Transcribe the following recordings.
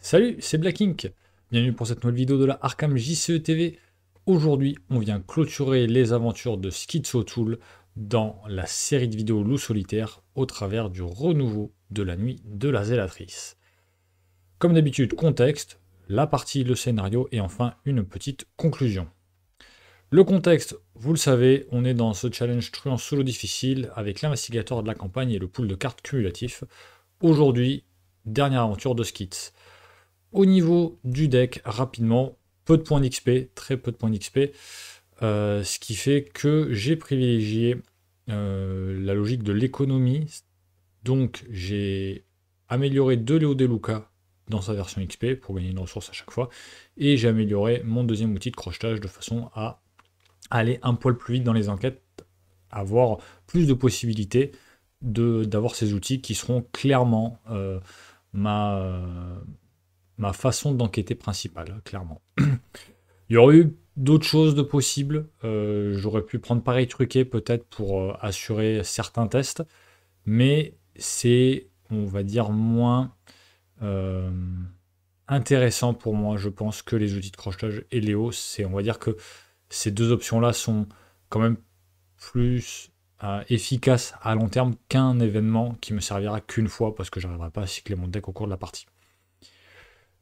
Salut, c'est Black Ink. Bienvenue pour cette nouvelle vidéo de la Arkham JCE TV. Aujourd'hui, on vient clôturer les aventures de Schizotool dans la série de vidéos Loup Solitaire au travers du renouveau de la nuit de la Zélatrice. Comme d'habitude, contexte, la partie, le scénario et enfin une petite conclusion. Le contexte, vous le savez, on est dans ce challenge truand solo difficile avec l'investigateur de la campagne et le pool de cartes cumulatif. Aujourd'hui, dernière aventure de Skits. Au niveau du deck, rapidement, peu de points d'XP, très peu de points d'XP, ce qui fait que j'ai privilégié la logique de l'économie. Donc j'ai amélioré 2 Léo De Luca dans sa version XP pour gagner une ressource à chaque fois, et j'ai amélioré mon deuxième outil de crochetage de façon à aller un poil plus vite dans les enquêtes, avoir plus de possibilités d'avoir ces outils qui seront clairement ma, ma façon d'enquêter principale, clairement. Il y aurait eu d'autres choses de possibles. J'aurais pu prendre pareil truqué peut-être pour assurer certains tests, mais c'est, on va dire, moins euh, intéressant pour moi, je pense, que les outils de crochetage et Léo. C'est, on va dire que ces deux options-là sont quand même plus efficaces à long terme qu'un événement qui me servira qu'une fois parce que j'arriverai pas à cycler mon deck au cours de la partie.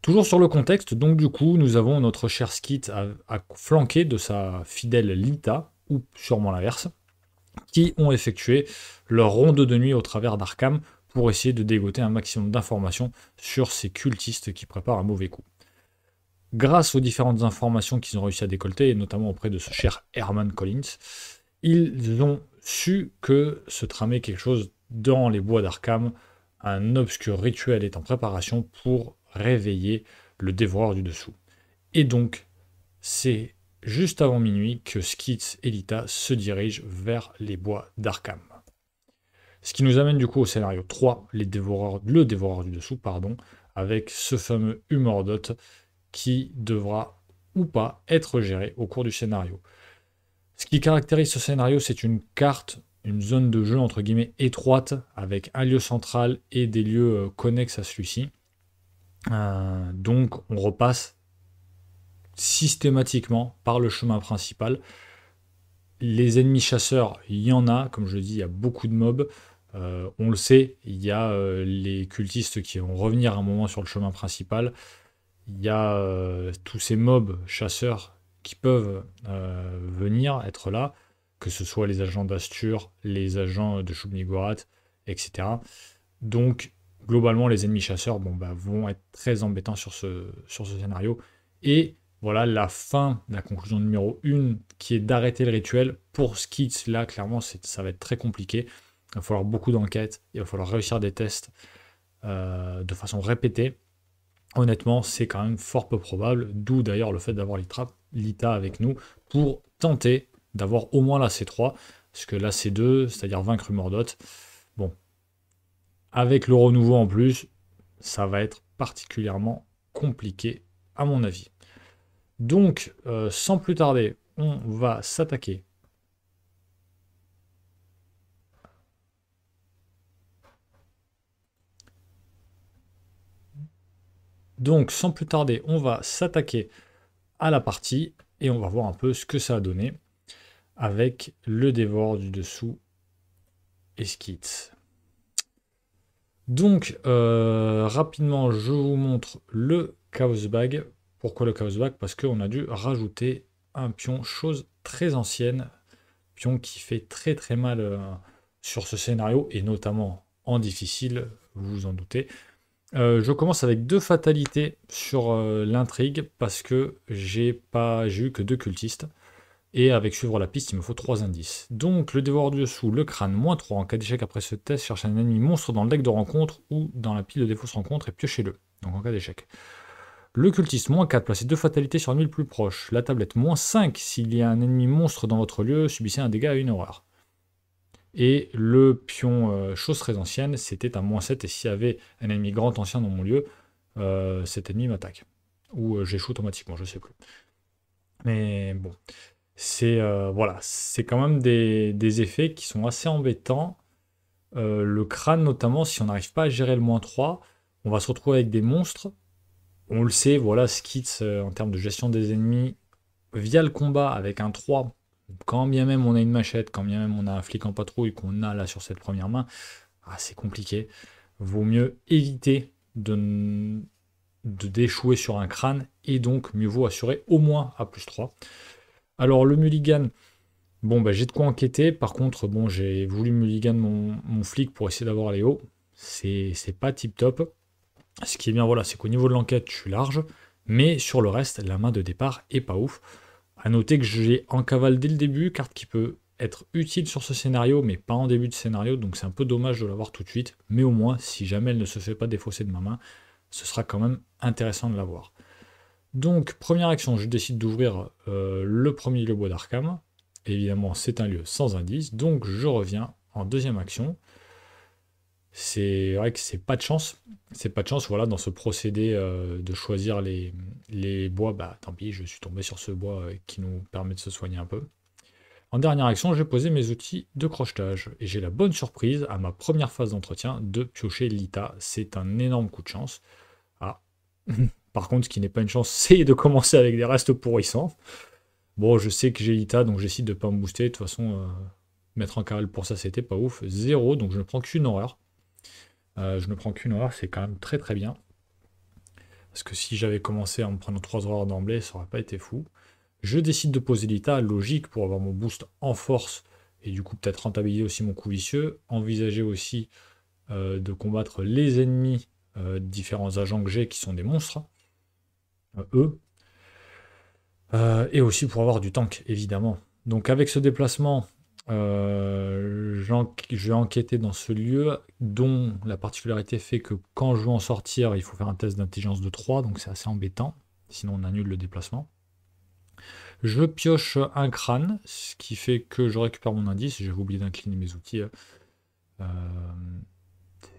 Toujours sur le contexte, donc du coup, nous avons notre cher Skit à flanquer de sa fidèle Lita, ou sûrement l'inverse, qui ont effectué leur ronde de nuit au travers d'Arkham pour essayer de dégoter un maximum d'informations sur ces cultistes qui préparent un mauvais coup. Grâce aux différentes informations qu'ils ont réussi à décolleter, et notamment auprès de ce cher Herman Collins, ils ont su que se tramait quelque chose dans les bois d'Arkham, un obscur rituel est en préparation pour réveiller le dévoreur du dessous. Et donc, c'est juste avant minuit que Skits et Lita se dirigent vers les bois d'Arkham. Ce qui nous amène du coup au scénario 3, le dévoreur du dessous, pardon, avec ce fameux Humordot qui devra ou pas être géré au cours du scénario. Ce qui caractérise ce scénario, c'est une carte, une zone de jeu entre guillemets étroite, avec un lieu central et des lieux connexes à celui-ci. Donc on repasse systématiquement par le chemin principal. Les ennemis chasseurs, il y en a, comme je le dis, il y a beaucoup de mobs. On le sait, il y a les cultistes qui vont revenir un moment sur le chemin principal. Il y a tous ces mobs chasseurs qui peuvent venir être là, que ce soit les agents d'Astur, les agents de Shub-Niggurath, etc. Donc, globalement, les ennemis chasseurs vont être très embêtants sur ce scénario. Et voilà la fin, la conclusion numéro 1, qui est d'arrêter le rituel. Pour Skits, là, clairement, ça va être très compliqué. Il va falloir beaucoup d'enquêtes, il va falloir réussir des tests de façon répétée. Honnêtement, c'est quand même fort peu probable, d'où d'ailleurs le fait d'avoir Lita avec nous pour tenter d'avoir au moins la C3, parce que la C2, c'est-à-dire vaincre Mordot, bon, avec le renouveau en plus, ça va être particulièrement compliqué à mon avis. Donc, sans plus tarder, on va s'attaquer. Donc, sans plus tarder, on va s'attaquer à la partie et on va voir un peu ce que ça a donné avec le dévore du dessous et Skits. Donc, rapidement, je vous montre le Chaos Bag. Pourquoi le Chaos Bag? Parce qu'on a dû rajouter un pion, chose très ancienne, pion qui fait très très mal sur ce scénario, et notamment en difficile, vous vous en doutez. Je commence avec 2 fatalités sur l'intrigue, parce que j'ai eu que 2 cultistes. Et avec suivre la piste, il me faut 3 indices. Donc, le dévoreur du dessous, le crâne, -3. En cas d'échec après ce test, cherche un ennemi monstre dans le deck de rencontre ou dans la pile de défausse rencontre et piochez-le. Donc, en cas d'échec. Le cultiste, -4. Placez 2 fatalités sur l'ennemi le plus proche. La tablette, -5. S'il y a un ennemi monstre dans votre lieu, subissez un dégât à une horreur. Et le pion, chose très ancienne, c'était un -7. Et s'il y avait un ennemi grand ancien dans mon lieu, cet ennemi m'attaque. Ou j'échoue automatiquement, je sais plus. Mais bon. Voilà, c'est quand même des effets qui sont assez embêtants. Le crâne notamment, si on n'arrive pas à gérer le -3, on va se retrouver avec des monstres On le sait, voilà, Skits, en termes de gestion des ennemis, via le combat avec un 3, quand bien même on a une machette, quand bien même on a un flic en patrouille qu'on a là sur cette première main, c'est compliqué. Vaut mieux éviter de d'échouer sur un crâne, et donc mieux vaut assurer au moins à plus 3. Alors le mulligan, bon bah j'ai de quoi enquêter, par contre bon j'ai voulu mulligan mon flic pour essayer d'avoir les hauts, c'est pas tip top. Ce qui est bien voilà, c'est qu'au niveau de l'enquête je suis large, mais sur le reste la main de départ est pas ouf. À noter que j'ai en cavale dès le début, carte qui peut être utile sur ce scénario, mais pas en début de scénario, donc c'est un peu dommage de l'avoir tout de suite, mais au moins si jamais elle ne se fait pas défausser de ma main, ce sera quand même intéressant de l'avoir. Donc, première action, je décide d'ouvrir le premier le bois d'Arkham. Évidemment, c'est un lieu sans indice, donc je reviens en deuxième action. C'est vrai que c'est pas de chance. C'est pas de chance, voilà, dans ce procédé de choisir les bois, bah tant pis, je suis tombé sur ce bois qui nous permet de se soigner un peu. En dernière action, j'ai posé mes outils de crochetage et j'ai la bonne surprise à ma première phase d'entretien de piocher Lita. C'est un énorme coup de chance. Ah, par contre, ce qui n'est pas une chance, c'est de commencer avec des restes pourrissants. Bon, je sais que j'ai Lita, donc j'essaie de pas me booster. De toute façon, mettre en cavale pour ça, c'était pas ouf. Zéro, donc je ne prends qu'une horreur. Je ne prends qu'une horreur, c'est quand même très très bien. Parce que si j'avais commencé en me prenant 3 horreurs d'emblée, ça aurait pas été fou. Je décide de poser Lita, logique, pour avoir mon boost en force, et du coup peut-être rentabiliser aussi mon coup vicieux. Envisager aussi de combattre les ennemis, différents agents que j'ai qui sont des monstres, eux. Et aussi pour avoir du tank, évidemment. Donc avec ce déplacement, je vais enquêter dans ce lieu, dont la particularité fait que quand je veux en sortir, il faut faire un test d'intelligence de 3, donc c'est assez embêtant, sinon on annule le déplacement. Je pioche un crâne, ce qui fait que je récupère mon indice, j'avais oublié d'incliner mes outils, euh,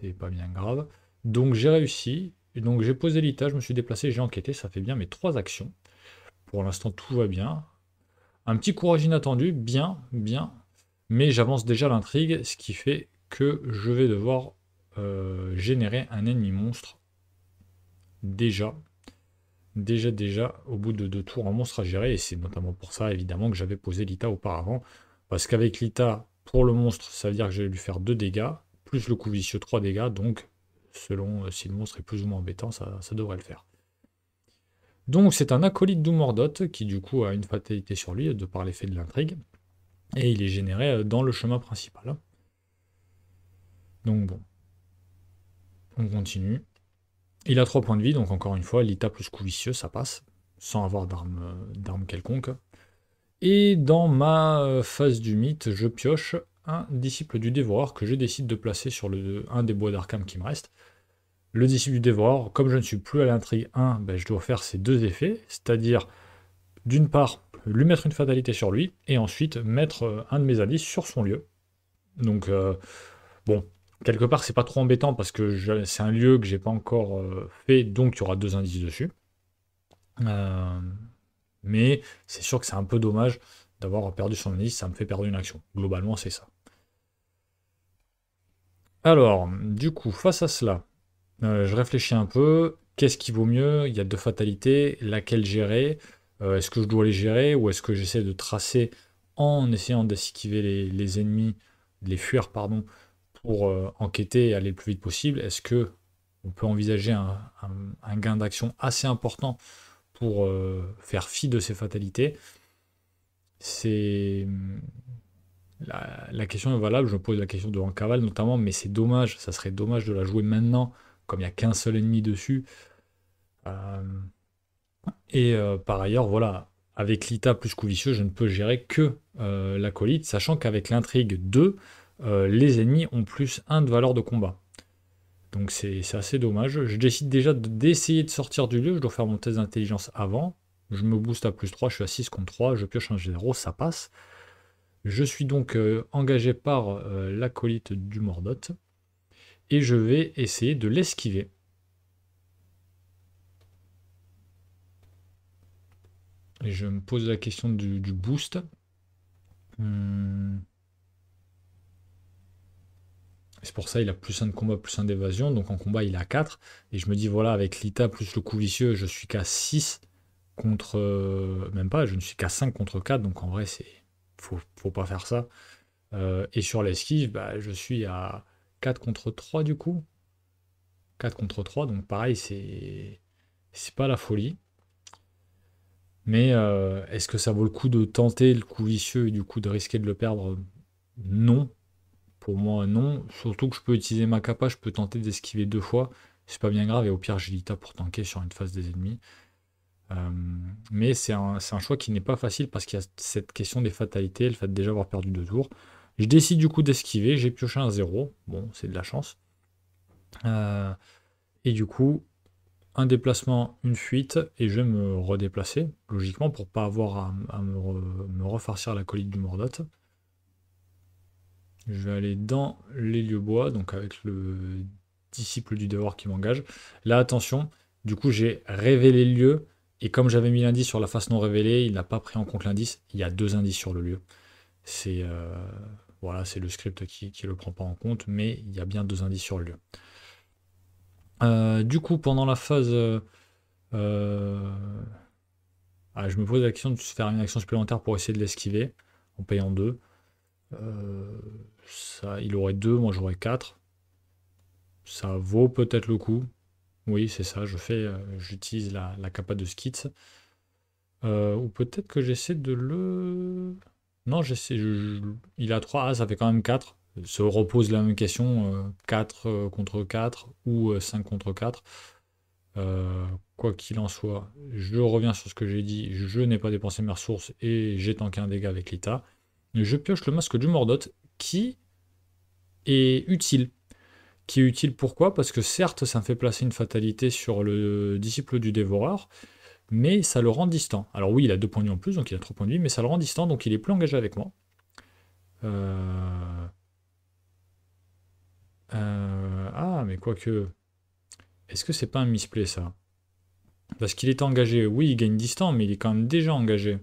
c'est pas bien grave. Donc j'ai réussi, et donc j'ai posé l'ITA, je me suis déplacé, j'ai enquêté, ça fait bien mes 3 actions. Pour l'instant tout va bien. Un petit courage inattendu, bien, bien, mais j'avance déjà l'intrigue, ce qui fait que je vais devoir générer un ennemi monstre déjà. Déjà, au bout de 2 tours, un monstre à gérer, et c'est notamment pour ça, évidemment, que j'avais posé l'ITA auparavant, parce qu'avec l'ITA, pour le monstre, ça veut dire que je vais lui faire 2 dégâts, plus le coup vicieux 3 dégâts, donc selon si le monstre est plus ou moins embêtant, ça devrait le faire. Donc c'est un acolyte d'Oumordot qui du coup a une fatalité sur lui, de par l'effet de l'intrigue, et il est généré dans le chemin principal. Donc bon, on continue. Il a 3 points de vie, donc encore une fois, l'ITA plus coup vicieux, ça passe, sans avoir d'arme quelconque. Et dans ma phase du mythe, je pioche un disciple du dévoreur que je décide de placer sur un des bois d'Arkham qui me reste. Le disciple du dévoreur, comme je ne suis plus à l'intrigue 1, ben, je dois faire ces 2 effets, c'est-à-dire d'une part lui mettre une fatalité sur lui, et ensuite mettre un de mes indices sur son lieu. Donc bon, quelque part c'est pas trop embêtant parce que c'est un lieu que j'ai pas encore fait, donc il y aura 2 indices dessus. Euh, mais c'est sûr que c'est un peu dommage d'avoir perdu son indice, ça me fait perdre une action. Globalement, c'est ça. Alors, du coup, face à cela, je réfléchis un peu. Qu'est-ce qui vaut mieux? Il y a 2 fatalités. Laquelle gérer? Est-ce que je dois les gérer ou est-ce que j'essaie de tracer en essayant d'esquiver les ennemis, de les fuir, pardon, pour enquêter et aller le plus vite possible? Est-ce que on peut envisager un gain d'action assez important pour faire fi de ces fatalités? C'est la question est valable, je me pose la question de en cavale notamment, mais c'est dommage, ça serait dommage de la jouer maintenant, comme il n'y a qu'un seul ennemi dessus. Euh, et par ailleurs, voilà, avec l'ITA plus coup vicieux, je ne peux gérer que l'acolyte, sachant qu'avec l'intrigue 2, les ennemis ont plus 1 de valeur de combat. Donc c'est assez dommage. Je décide déjà d'essayer de sortir du lieu, je dois faire mon test d'intelligence avant. Je me booste à plus 3, je suis à 6 contre 3, je pioche un G0, ça passe. Je suis donc engagé par l'acolyte du Mordot et je vais essayer de l'esquiver. Et je me pose la question du boost. Hmm. C'est pour ça il a plus un de combat, plus un d'évasion. Donc en combat, il a 4. Et je me dis, voilà, avec l'ITA plus le coup vicieux, je suis qu'à 6 contre. Même pas, je ne suis qu'à 5 contre 4. Donc en vrai, faut pas faire ça. Et sur l'esquive, bah, je suis à 4 contre 3 du coup. 4 contre 3, donc pareil, c'est pas la folie. Mais est-ce que ça vaut le coup de tenter le coup vicieux et du coup de risquer de le perdre? Non. Pour moi, non. Surtout que je peux utiliser ma capa, je peux tenter d'esquiver 2 fois. C'est pas bien grave, et au pire, j'ai l'ITA pour tanker sur une phase des ennemis. Euh, mais c'est un choix qui n'est pas facile parce qu'il y a cette question des fatalités, le fait de déjà avoir perdu 2 tours. Je décide du coup d'esquiver, j'ai pioché un 0. Bon, c'est de la chance. Euh, et du coup, un déplacement, une fuite, et je vais me redéplacer, logiquement, pour pas avoir à me refarcir la colite du Mordotte. Je vais aller dans les lieux bois, donc avec le disciple du devoir qui m'engage. Là, attention, du coup, j'ai révélé le lieu, et comme j'avais mis l'indice sur la face non révélée, il n'a pas pris en compte l'indice. Il y a 2 indices sur le lieu. C'est voilà, c'est le script qui ne le prend pas en compte, mais il y a bien 2 indices sur le lieu. Du coup, pendant la phase je me pose la question de faire une action supplémentaire pour essayer de l'esquiver en payant 2. Ça, il aurait 2, moi j'aurais 4. Ça vaut peut-être le coup. Oui, c'est ça, j'utilise la capa de Skits. Ou peut-être que j'essaie de le. Non, il a 3, ça fait quand même 4. Se repose la même question, 4 contre 4 ou 5 contre 4. Quoi qu'il en soit, je reviens sur ce que j'ai dit, je n'ai pas dépensé mes ressources et j'ai tanké un dégât avec l'ITA. Je pioche le masque du Mordotte qui est utile. Qui est utile pourquoi? Parce que certes, ça me fait placer une fatalité sur le disciple du dévoreur, mais ça le rend distant. Alors oui, il a 2 points de vie en plus, donc il a 3 points de vie, mais ça le rend distant, donc il est plus engagé avec moi. Mais quoique, est-ce que c'est pas un misplay ça? Parce qu'il est engagé, oui, il gagne distant, mais il est quand même déjà engagé.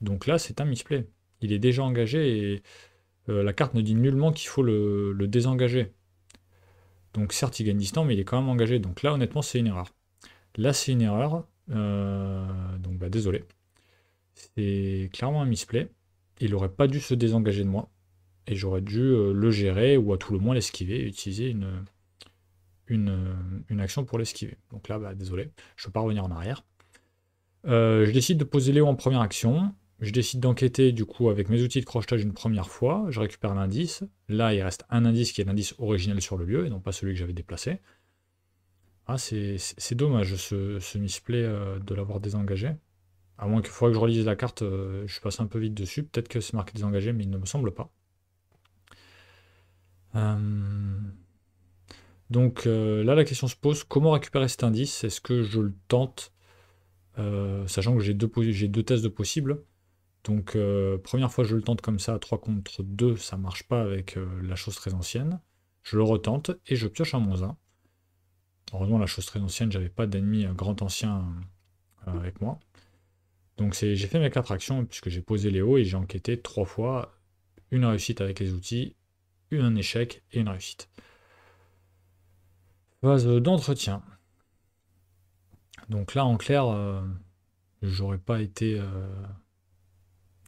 Donc là, c'est un misplay. Il est déjà engagé et la carte ne dit nullement qu'il faut le désengager. Donc certes, il gagne distant, mais il est quand même engagé. Donc là, honnêtement, c'est une erreur. Là, c'est une erreur. Donc bah, désolé. C'est clairement un misplay. Il aurait pas dû se désengager de moi. Et j'aurais dû le gérer ou à tout le moins l'esquiver et utiliser une action pour l'esquiver. Donc là, bah, désolé, je ne peux pas revenir en arrière. Je décide de poser Léo en première action. Je décide d'enquêter du coup avec mes outils de crochetage une première fois. Je récupère l'indice. Là, il reste un indice qui est l'indice originel sur le lieu et non pas celui que j'avais déplacé. Ah, c'est dommage ce misplay de l'avoir désengagé. À moins qu'il faudrait que je relise la carte, je suis passé un peu vite dessus. Peut-être que c'est marqué désengagé, mais il ne me semble pas. Donc là, la question se pose, comment récupérer cet indice? Est-ce que je le tente, sachant que j'ai deux tests de possibles. Donc première fois, je le tente comme ça, 3 contre 2, ça marche pas avec la chose très ancienne. Je le retente et je pioche un -1. Heureusement, la chose très ancienne, j'avais pas d'ennemi grand ancien avec moi. Donc j'ai fait mes 4 actions puisque j'ai posé Léo et j'ai enquêté 3 fois. Une réussite avec les outils, un échec et une réussite. Phase d'entretien. Donc là, en clair, j'aurais pas été.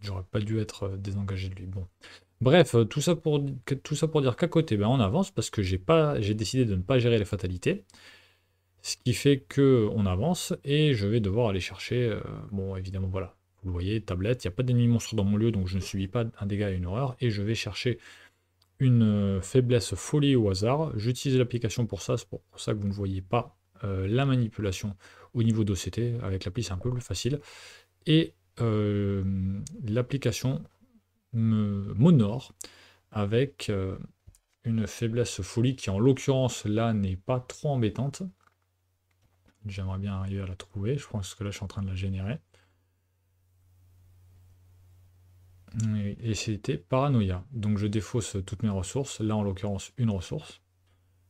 J'aurais pas dû être désengagé de lui. Bon. Bref, tout ça pour dire qu'à côté, ben, on avance parce que j'ai décidé de ne pas gérer les fatalités. Ce qui fait que on avance et je vais devoir aller chercher. Bon, évidemment, voilà. Vous le voyez, tablette, il n'y a pas d'ennemis monstres dans mon lieu, donc je ne subis pas un dégât et une horreur. Et je vais chercher une faiblesse folie au hasard. J'utilise l'application pour ça, c'est pour ça que vous ne voyez pas la manipulation au niveau d'OCT. Avec l'appli, c'est un peu plus facile. Et l'application m'honore avec une faiblesse folie qui, en l'occurrence, là, n'est pas trop embêtante. J'aimerais bien arriver à la trouver. Je pense que là, je suis en train de la générer. Et c'était paranoïa. Donc, je défausse toutes mes ressources. Là, en l'occurrence, une ressource.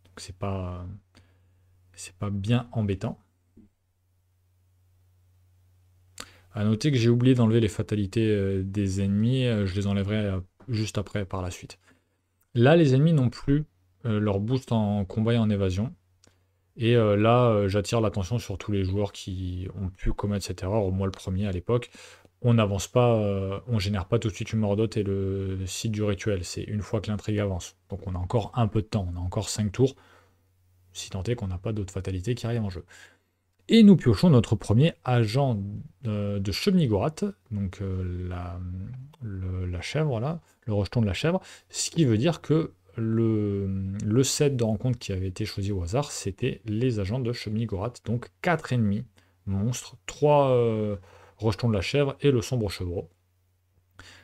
Donc, c'est pas bien embêtant. À noter que j'ai oublié d'enlever les fatalités des ennemis. Je les enlèverai juste après par la suite. Là, les ennemis n'ont plus leur boost en combat et en évasion. Et là, j'attire l'attention sur tous les joueurs qui ont pu commettre cette erreur, au moins le premier à l'époque. On n'avance pas, on génère pas tout de suite une mordote et le site du rituel. C'est une fois que l'intrigue avance. Donc on a encore un peu de temps, on a encore 5 tours, si tant est qu'on n'a pas d'autres fatalités qui arrivent en jeu. Et nous piochons notre premier agent de Shub-Niggurath, donc la chèvre, là, le rejeton de la chèvre, ce qui veut dire que le set de rencontre qui avait été choisi au hasard, c'était les agents de Shub-Niggurath, donc 4 ennemis monstres, 3 rejetons de la chèvre et le sombre chevreau.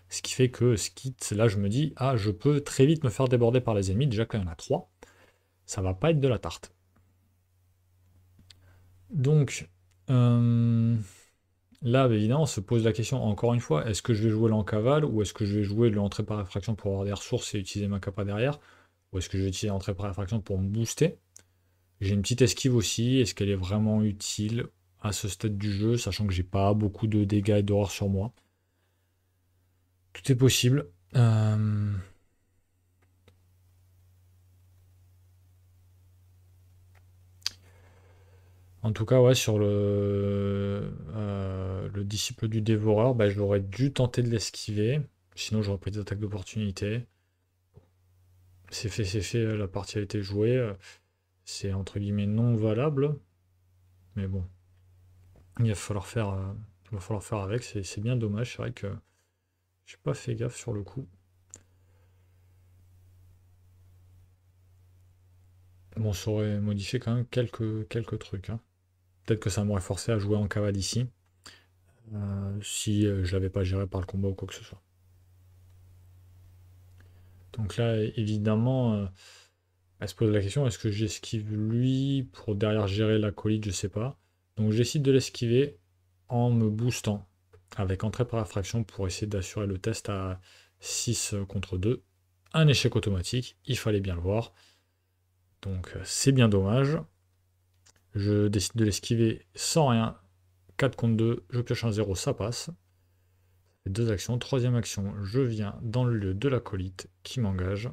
Ce qui fait que là je me dis, ah, je peux très vite me faire déborder par les ennemis, déjà qu'il y en a 3, ça va pas être de la tarte. Donc, là, évidemment, on se pose la question, encore une fois, est-ce que je vais jouer l'en cavale ou est-ce que je vais jouer l'entrée par réfraction pour avoir des ressources et utiliser ma capa derrière? Ou est-ce que je vais utiliser l'entrée par réfraction pour me booster? J'ai une petite esquive aussi, est-ce qu'elle est vraiment utile à ce stade du jeu, sachant que j'ai pas beaucoup de dégâts et d'horreur sur moi? Tout est possible. En tout cas, ouais, sur le disciple du dévoreur, bah, j'aurais dû tenter de l'esquiver. Sinon, j'aurais pris des attaques d'opportunité. C'est fait, la partie a été jouée. C'est entre guillemets non valable. Mais bon, il va falloir faire, il va falloir faire avec. C'est bien dommage. C'est vrai que j'ai pas fait gaffe sur le coup. Bon, ça aurait modifié quand même quelques trucs, hein. Peut-être que ça m'aurait forcé à jouer en cavale ici. Si je l'avais pas géré par le combat ou quoi que ce soit. Donc là, évidemment, elle se pose la question, est-ce que j'esquive lui pour derrière gérer l'acolyte, je sais pas. Donc j'essaie de l'esquiver en me boostant avec entrée par effraction pour essayer d'assurer le test à 6 contre 2. Un échec automatique, il fallait bien le voir. Donc c'est bien dommage. Je décide de l'esquiver sans rien. 4 contre 2, je pioche un 0, ça passe. Deux actions. Troisième action, je viens dans le lieu de l'acolyte qui m'engage.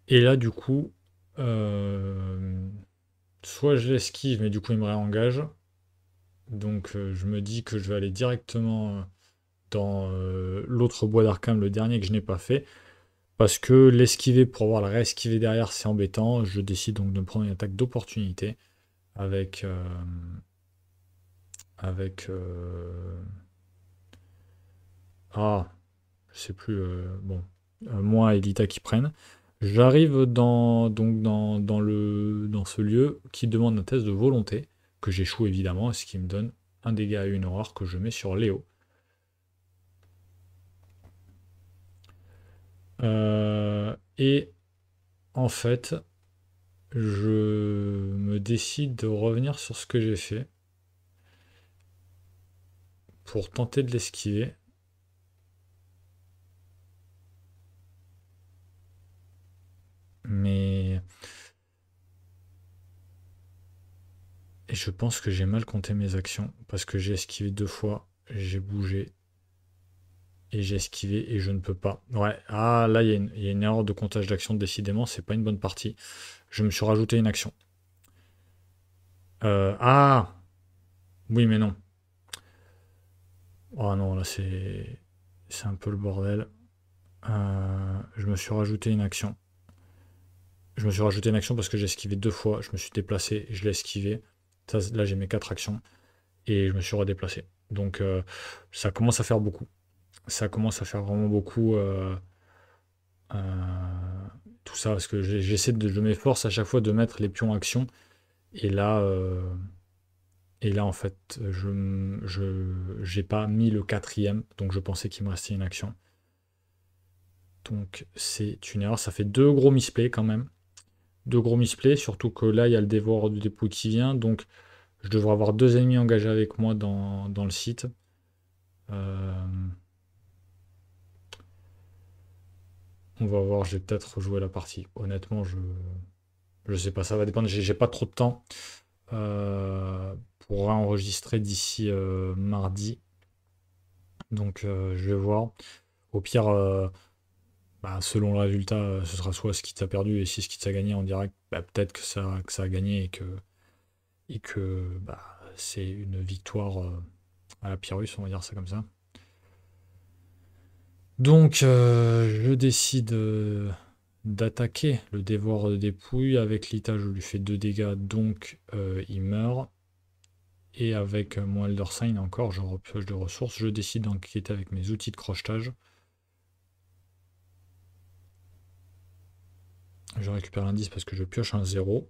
Et là, du coup, soit je l'esquive, mais du coup, il me réengage. Donc, je me dis que je vais aller directement dans l'autre bois d'Arkham, le dernier que je n'ai pas fait. Parce que l'esquiver pour avoir la réesquiver derrière, c'est embêtant. Je décide donc de me prendre une attaque d'opportunité avec. Avec. Ah, je sais plus. Bon, moi et Lita qui prennent. J'arrive dans ce lieu qui demande un test de volonté, que j'échoue évidemment, ce qui me donne un dégât et une horreur que je mets sur Léo. Et en fait, je me décide de revenir sur ce que j'ai fait pour tenter de l'esquiver. Mais et je pense que j'ai mal compté mes actions parce que j'ai esquivé 2 fois, j'ai bougé et j'ai esquivé et je ne peux pas. Ouais, ah là il y a une erreur de comptage d'actions, décidément, c'est pas une bonne partie. Je me suis rajouté une action. Ah oui, mais non. Oh non, là c'est un peu le bordel. Je me suis rajouté une action. Je me suis rajouté une action parce que j'ai esquivé 2 fois. Je me suis déplacé, je l'ai esquivé. Ça, là j'ai mes 4 actions et je me suis redéplacé. Donc ça commence à faire beaucoup. Ça commence à faire vraiment beaucoup. Euh, tout ça parce que je m'efforce à chaque fois de mettre les pions action et là en fait j'ai pas mis le quatrième donc je pensais qu'il me restait une action donc c'est une erreur, ça fait 2 gros misplays quand même, 2 gros misplays, surtout que là il y a le dévoreur du dépôt qui vient, donc je devrais avoir 2 ennemis engagés avec moi dans le site. Euh, on va voir, j'ai peut-être rejoué la partie, honnêtement je sais pas, ça va dépendre, j'ai pas trop de temps pour enregistrer d'ici mardi. Donc je vais voir. Au pire, bah, selon le résultat, ce sera soit Skitz a perdu, et si Skitz a gagné en direct, bah, peut-être que ça a gagné et que bah, c'est une victoire à la Pyrrhus, on va dire ça comme ça. Donc, je décide d'attaquer le dévoreur de dépouilles. Avec Lita, je lui fais 2 dégâts, donc il meurt. Et avec mon Elder Sign encore, je repioche de ressources. Je décide d'enquêter avec mes outils de crochetage. Je récupère l'indice parce que je pioche un 0.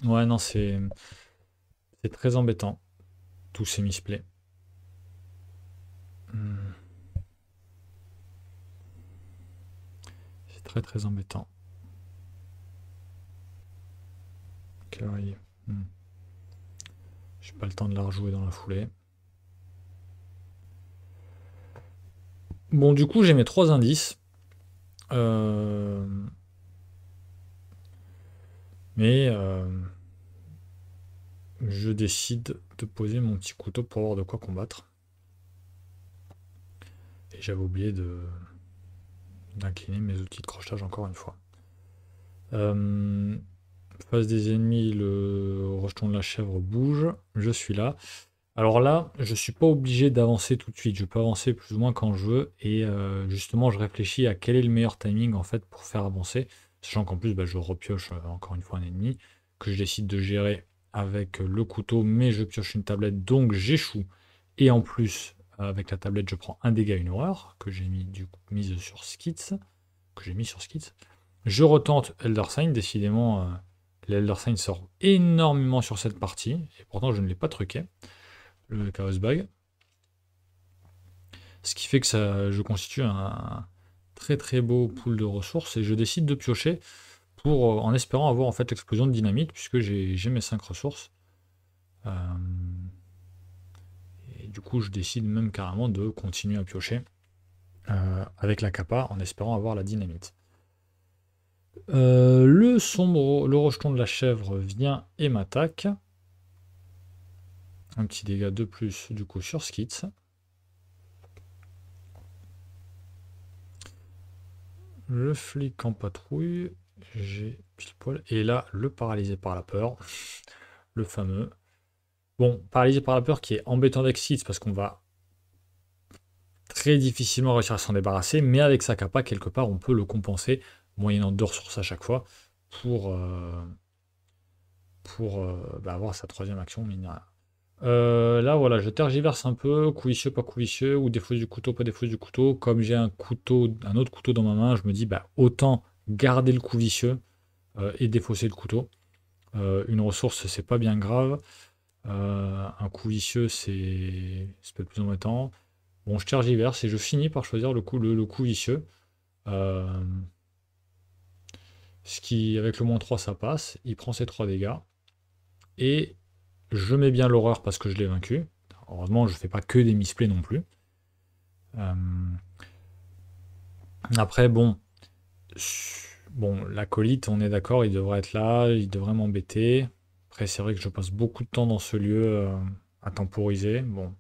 Ouais, non, c'est très embêtant, tous ces misplays. Hmm, C'est très très embêtant. Cavalier. J'ai pas le temps de la rejouer dans la foulée. Bon, du coup, j'ai mes 3 indices. Euh, Mais je décide de poser mon petit couteau pour avoir de quoi combattre. Et j'avais oublié d'incliner mes outils de crochetage encore une fois. Face des ennemis, le rejeton de la chèvre bouge. Je suis là. Alors là, je suis pas obligé d'avancer tout de suite. Je peux avancer plus ou moins quand je veux. Et justement, je réfléchis à quel est le meilleur timing en fait pour faire avancer. Sachant qu'en plus, bah, je repioche encore une fois un ennemi que je décide de gérer avec le couteau, mais je pioche une tablette, donc j'échoue. Et en plus, avec la tablette, je prends un dégât, une horreur, que j'ai mis du coup mise sur Skitz, que j'ai mis sur Skitz. Je retente Elder Sign, décidément, l'Elder Sign sort énormément sur cette partie, et pourtant je ne l'ai pas truqué, le Chaos Bag. Ce qui fait que je constitue un très très beau pool de ressources, et je décide de piocher en espérant avoir en fait l'explosion de dynamite, puisque j'ai mes 5 ressources. Euh, et du coup, je décide même carrément de continuer à piocher avec la capa en espérant avoir la dynamite. Le rejeton de la chèvre vient et m'attaque. Un petit dégât de plus du coup sur Skitz. Le flic en patrouille. J'ai pile poil. Et là, le paralysé par la peur. Le fameux. Bon, paralysé par la peur qui est embêtant avec Skitz parce qu'on va très difficilement réussir à s'en débarrasser, mais avec sa capa, quelque part, on peut le compenser, moyennant 2 ressources à chaque fois, pour avoir sa 3e action, mine de rien. Là, voilà, je tergiverse un peu, coup vicieux, pas coup vicieux, ou défausse du couteau, pas défausse du couteau. Comme j'ai un autre couteau dans ma main, je me dis, bah, autant garder le coup vicieux et défausser le couteau. Une ressource, c'est pas bien grave. Un coup vicieux, c'est peut-être plus embêtant. Bon, je tergiverse et je finis par choisir le coup vicieux. Euh, Ce qui, avec le -3, ça passe. Il prend ses 3 dégâts. Et je mets bien l'horreur parce que je l'ai vaincu. Heureusement, je fais pas que des misplays non plus. Euh, Après, bon, l'acolyte, on est d'accord, il devrait être là, il devrait m'embêter. Après, c'est vrai que je passe beaucoup de temps dans ce lieu à temporiser. Bon,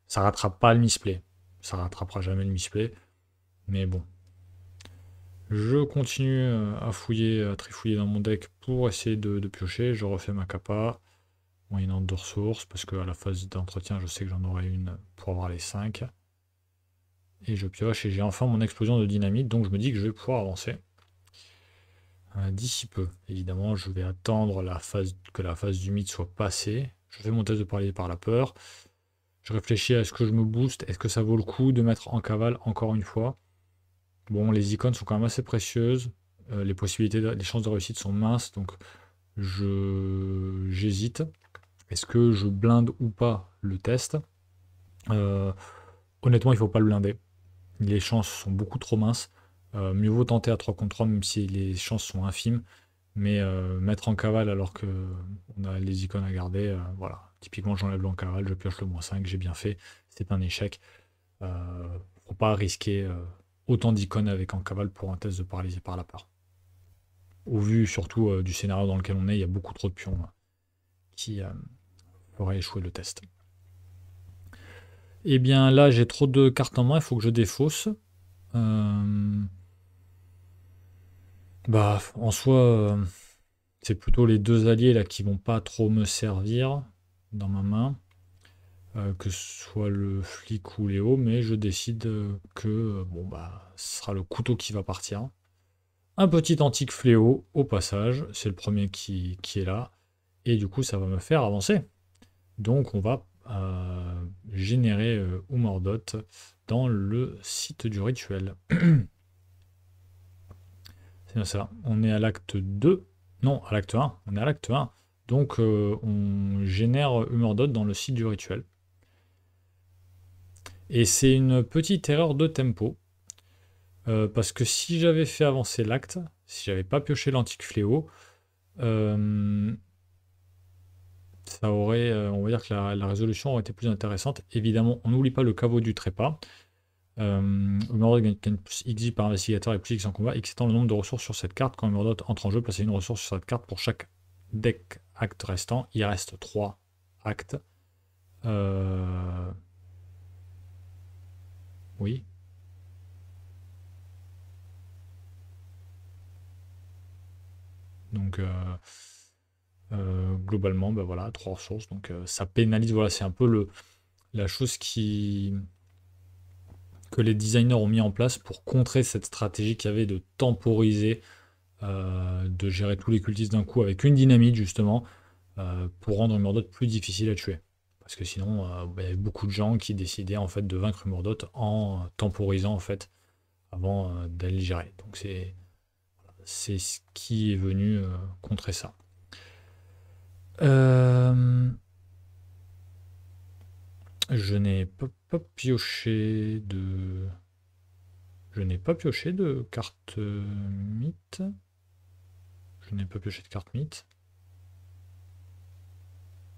ça rattrape pas le misplay. Ça rattrapera jamais le misplay. Mais bon. Je continue à fouiller, à trifouiller dans mon deck pour essayer de piocher. Je refais ma capa, moyennant 2 ressources, parce qu'à la phase d'entretien, je sais que j'en aurai une pour avoir les 5. Et je pioche et j'ai enfin mon explosion de dynamite, donc je me dis que je vais pouvoir avancer. D'ici peu, évidemment, je vais attendre que la phase du mythe soit passée. Je fais mon test de parler par la peur. Je réfléchis à ce que je me booste. Est-ce que ça vaut le coup de mettre en cavale encore une fois? Bon, les icônes sont quand même assez précieuses. Les chances de réussite sont minces, donc j'hésite. Est-ce que je blinde ou pas le test? Euh, Honnêtement, il ne faut pas le blinder. Les chances sont beaucoup trop minces. Mieux vaut tenter à 3 contre 3, même si les chances sont infimes. Mais mettre en cavale alors qu'on a les icônes à garder, voilà. Typiquement, j'enlève le en cavale, je pioche le -5, j'ai bien fait. C'est un échec. Faut pas risquer autant d'icônes avec en cavale pour un test de paralysé par la peur. Au vu surtout du scénario dans lequel on est, il y a beaucoup trop de pions qui feraient échouer le test. Eh bien là, j'ai trop de cartes en main, il faut que je défausse. Euh, Bah, en soi, c'est plutôt les deux alliés là qui vont pas trop me servir dans ma main. Que ce soit le flic ou Léo, mais je décide que bon bah ce sera le couteau qui va partir. Un petit antique fléau au passage, c'est le premier qui est là, et du coup ça va me faire avancer. Donc on va générer Umordot dans le site du rituel. C'est bien ça, on est à l'acte 2, non à l'acte 1, on est à l'acte 1. Donc on génère Umordot dans le site du rituel. Et c'est une petite erreur de tempo. Parce que si j'avais fait avancer l'acte, si j'avais pas pioché l'antique fléau, euh, ça aurait, on va dire que la résolution aurait été plus intéressante. Évidemment, on n'oublie pas le caveau du trépas. Humordot gagne plus XP par investigateur et plus X en combat, X étant le nombre de ressources sur cette carte. Quand Humordot entre en jeu, placez une ressource sur cette carte pour chaque deck acte restant. Il reste 3 actes. Oui. Donc globalement, bah voilà, 3 ressources. Donc ça pénalise, voilà, c'est un peu la chose que les designers ont mis en place pour contrer cette stratégie qu'il y avait de temporiser, de gérer tous les cultistes d'un coup avec une dynamite justement, pour rendre Umordot plus difficile à tuer. Parce que sinon, bah, il y avait beaucoup de gens qui décidaient en fait de vaincre Umordot en temporisant en fait avant d'aller le gérer. Donc c'est ce qui est venu contrer ça. Je n'ai pas pioché de. Je n'ai pas pioché de carte mythe. Je n'ai pas pioché de carte mythe.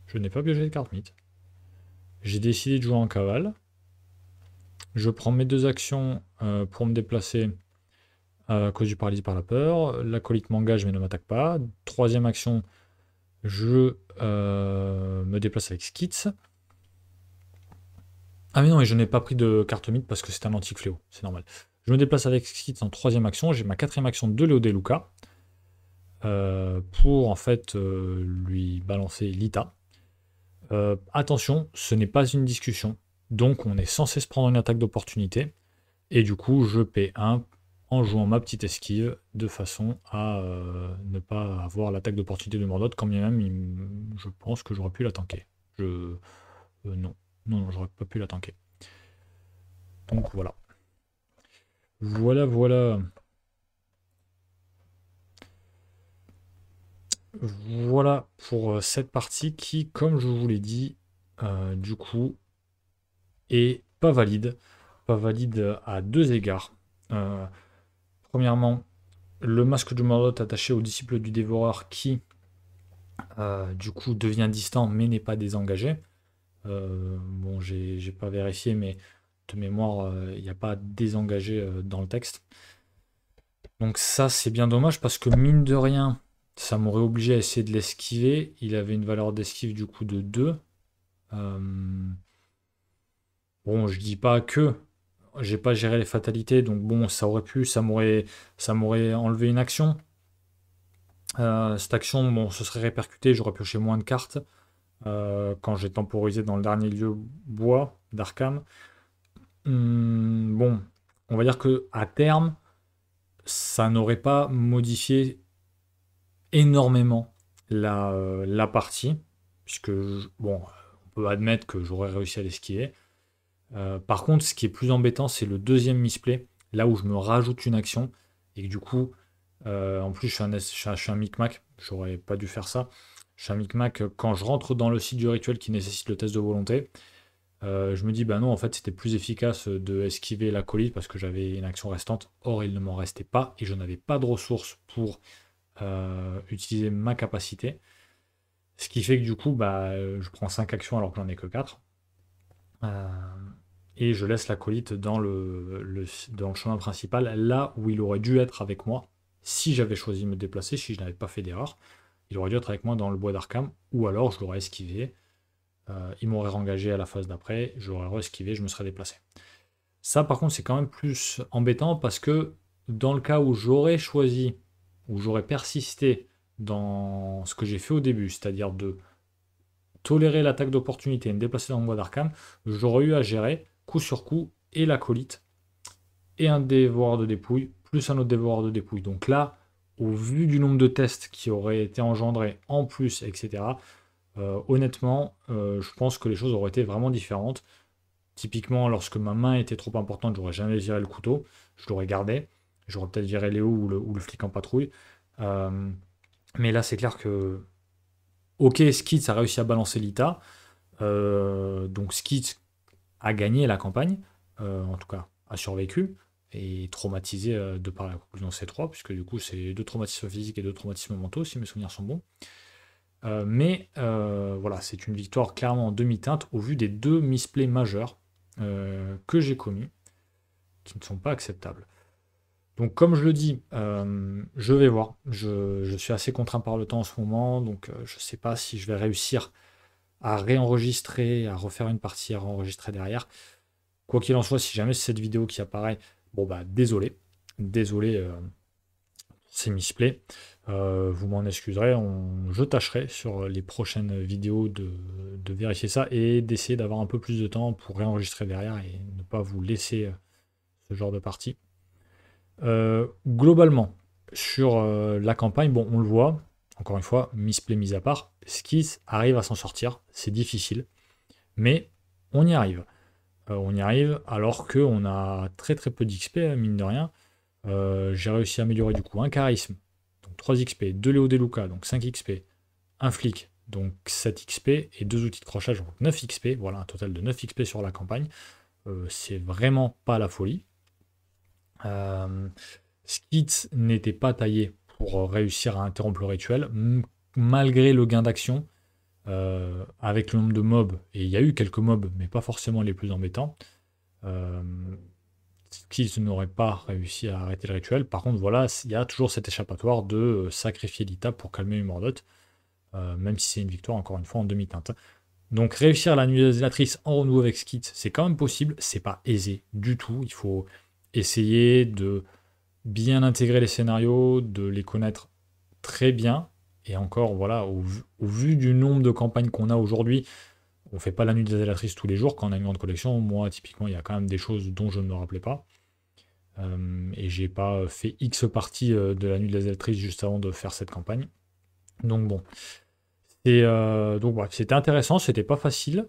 Je n'ai pas pioché de carte mythe. J'ai décidé de jouer en cavale. Je prends mes 2 actions pour me déplacer à cause du paralysie par la peur. L'acolyte m'engage mais ne m'attaque pas. 3e action, je me déplace avec Skits. Ah mais non, et je n'ai pas pris de carte mythe parce que c'est un antique fléau, c'est normal. Je me déplace avec Skits en 3e action. J'ai ma 4e action de Léo De Luca. Pour en fait lui balancer l'ITA. Attention, ce n'est pas une discussion, donc on est censé se prendre une attaque d'opportunité, et du coup je paie 1 en jouant ma petite esquive de façon à ne pas avoir l'attaque d'opportunité de Mordot, quand bien même je pense que j'aurais pu la tanker. Non, j'aurais pas pu la tanker. Donc voilà. Voilà. Voilà pour cette partie qui, comme je vous l'ai dit, du coup, est pas valide. Pas valide à 2 égards. Premièrement, le masque de Mordot attaché au disciple du dévoreur qui, du coup, devient distant mais n'est pas désengagé. Bon, j'ai pas vérifié, mais de mémoire, il n'y a pas désengagé dans le texte. Donc ça, c'est bien dommage parce que mine de rien, ça m'aurait obligé à essayer de l'esquiver. Il avait une valeur d'esquive du coup de 2. Bon, je dis pas que j'ai pas géré les fatalités, donc bon, ça aurait pu, ça m'aurait enlevé une action. Cette action, bon, ce serait répercuté, j'aurais pioché moins de cartes quand j'ai temporisé dans le dernier lieu bois d'Arkham. Bon, on va dire que à terme, ça n'aurait pas modifié énormément la partie, puisque bon, on peut admettre que j'aurais réussi à l'esquiver. Par contre, ce qui est plus embêtant, c'est le 2e misplay, là où je me rajoute une action, et que du coup, en plus, je suis un micmac, j'aurais pas dû faire ça. Je suis un micmac quand je rentre dans le site du rituel qui nécessite le test de volonté. Je me dis, bah non, en fait, c'était plus efficace de esquiver l'acolyte parce que j'avais une action restante. Or, il ne m'en restait pas et je n'avais pas de ressources pour utiliser ma capacité. Ce qui fait que du coup, bah, je prends 5 actions alors que j'en ai que 4. Et je laisse l'acolyte dans dans le chemin principal, là où il aurait dû être avec moi, si j'avais choisi de me déplacer, si je n'avais pas fait d'erreur. Il aurait dû être avec moi dans le bois d'Arkham, ou alors je l'aurais esquivé, il m'aurait réengagé à la phase d'après, j'aurais re-esquivé, je me serais déplacé. Ça, par contre, c'est quand même plus embêtant parce que dans le cas où j'aurais choisi, où j'aurais persisté dans ce que j'ai fait au début, c'est-à-dire de tolérer l'attaque d'opportunité et me déplacer dans le bois d'Arkham, j'aurais eu à gérer coup sur coup et l'acolyte et un dévoreur de dépouilles, plus un autre dévoreur de dépouilles. Donc là, au vu du nombre de tests qui auraient été engendrés en plus, etc., honnêtement, je pense que les choses auraient été vraiment différentes. Typiquement, lorsque ma main était trop importante, j'aurais jamais viré le couteau, je l'aurais gardé. J'aurais peut-être viré Léo ou le flic en patrouille. Euh, mais là, c'est clair que, ok, Skid a réussi à balancer l'ITA. Donc Skid a gagné la campagne, en tout cas a survécu, et traumatisé de par la conclusion C3, puisque du coup c'est deux traumatismes physiques et deux traumatismes mentaux, si mes souvenirs sont bons. Voilà, c'est une victoire clairement en demi-teinte au vu des deux misplays majeurs que j'ai commis, qui ne sont pas acceptables. Donc comme je le dis, je vais voir. Je suis assez contraint par le temps en ce moment, donc je ne sais pas si je vais réussir à réenregistrer, à refaire une partie, à réenregistrer derrière. Quoi qu'il en soit, si jamais c'est cette vidéo qui apparaît, bon bah désolé. Désolé pour ces misplays. Vous m'en excuserez, je tâcherai sur les prochaines vidéos de vérifier ça et d'essayer d'avoir un peu plus de temps pour réenregistrer derrière et ne pas vous laisser ce genre de partie. Globalement, sur la campagne, bon, on le voit, encore une fois, misplay mis à part, Skis arrive à s'en sortir, c'est difficile, mais on y arrive. On y arrive alors qu'on a très très peu d'XP, mine de rien. J'ai réussi à améliorer du coup un charisme, donc 3 XP, 2 Léo Deluca, donc 5 XP, un flic, donc 7 XP, et 2 outils de crochage, donc 9 XP. Voilà, un total de 9 XP sur la campagne. C'est vraiment pas la folie. Skits n'était pas taillé pour réussir à interrompre le rituel, malgré le gain d'action. Avec le nombre de mobs, et il y a eu quelques mobs, mais pas forcément les plus embêtants, qu'ils n'auraient pas réussi à arrêter le rituel. Par contre, voilà, il y a toujours cet échappatoire de sacrifier l'ITA pour calmer une Mordotte, même si c'est une victoire, encore une fois, en demi-teinte. Donc réussir la nuit zélatrice en renouveau avec Skit, c'est quand même possible, c'est pas aisé du tout. Il faut essayer de bien intégrer les scénarios, de les connaître très bien. Et encore, voilà, au vu du nombre de campagnes qu'on a aujourd'hui, on fait pas la nuit des zélatrices tous les jours quand on a une grande collection. Moi, typiquement, il y a quand même des choses dont je ne me rappelais pas. Et j'ai pas fait X parties de la nuit des zélatrices juste avant de faire cette campagne. Donc bon. Donc voilà, c'était intéressant, c'était pas facile,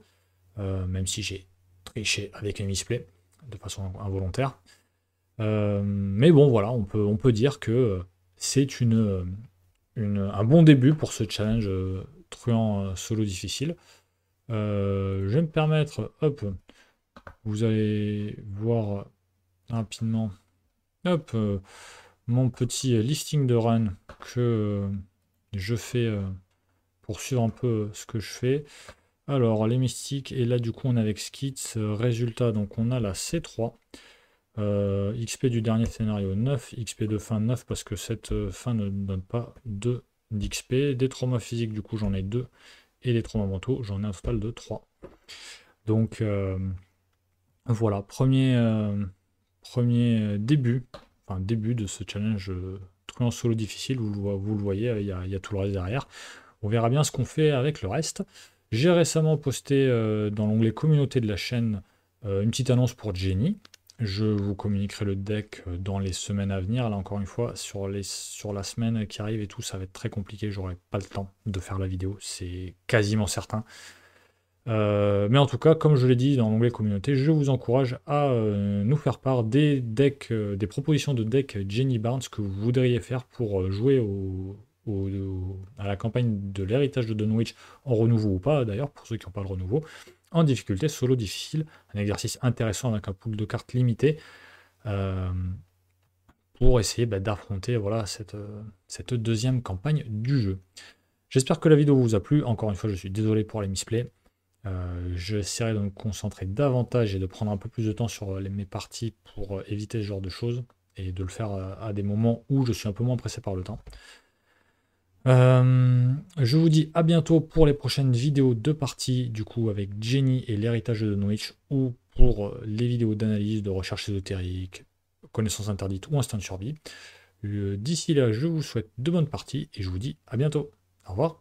même si j'ai triché avec les misplays de façon involontaire. Mais bon, voilà, on peut dire que c'est un bon début pour ce challenge truand solo difficile. Je vais me permettre, hop, vous allez voir rapidement, hop, mon petit listing de run que je fais pour suivre un peu ce que je fais. Alors, les mystiques, et là, du coup, on a avec Skits, résultat, donc on a la C3. XP du dernier scénario 9, XP de fin 9 parce que cette fin ne donne pas 2 d'XP. Des traumas physiques, du coup, j'en ai 2. Et des traumas mentaux, j'en ai un total de 3. Donc, voilà, premier début, enfin début de ce challenge truand solo difficile, vous le voyez, il y a tout le reste derrière. On verra bien ce qu'on fait avec le reste. J'ai récemment posté dans l'onglet communauté de la chaîne une petite annonce pour Jenny. Je vous communiquerai le deck dans les semaines à venir. Là encore une fois, sur la semaine qui arrive et tout, ça va être très compliqué. J'aurai pas le temps de faire la vidéo, c'est quasiment certain. Mais en tout cas, comme je l'ai dit dans l'onglet communauté, je vous encourage à nous faire part des decks, des propositions de decks Jenny Barnes que vous voudriez faire pour jouer à la campagne de l'héritage de Dunwich en renouveau ou pas d'ailleurs, pour ceux qui n'ont pas le renouveau, en difficulté solo difficile, un exercice intéressant avec un pool de cartes limité pour essayer d'affronter voilà, cette deuxième campagne du jeu. J'espère que la vidéo vous a plu. Encore une fois, je suis désolé pour les misplays. J'essaierai de me concentrer davantage et de prendre un peu plus de temps sur mes parties pour éviter ce genre de choses et de le faire à des moments où je suis un peu moins pressé par le temps. Je vous dis à bientôt pour les prochaines vidéos de partie, du coup avec Jenny et l'héritage de Dunwich, ou pour les vidéos d'analyse, de recherche ésotérique, connaissances interdites ou instinct de survie. D'ici là, je vous souhaite de bonnes parties et je vous dis à bientôt. Au revoir.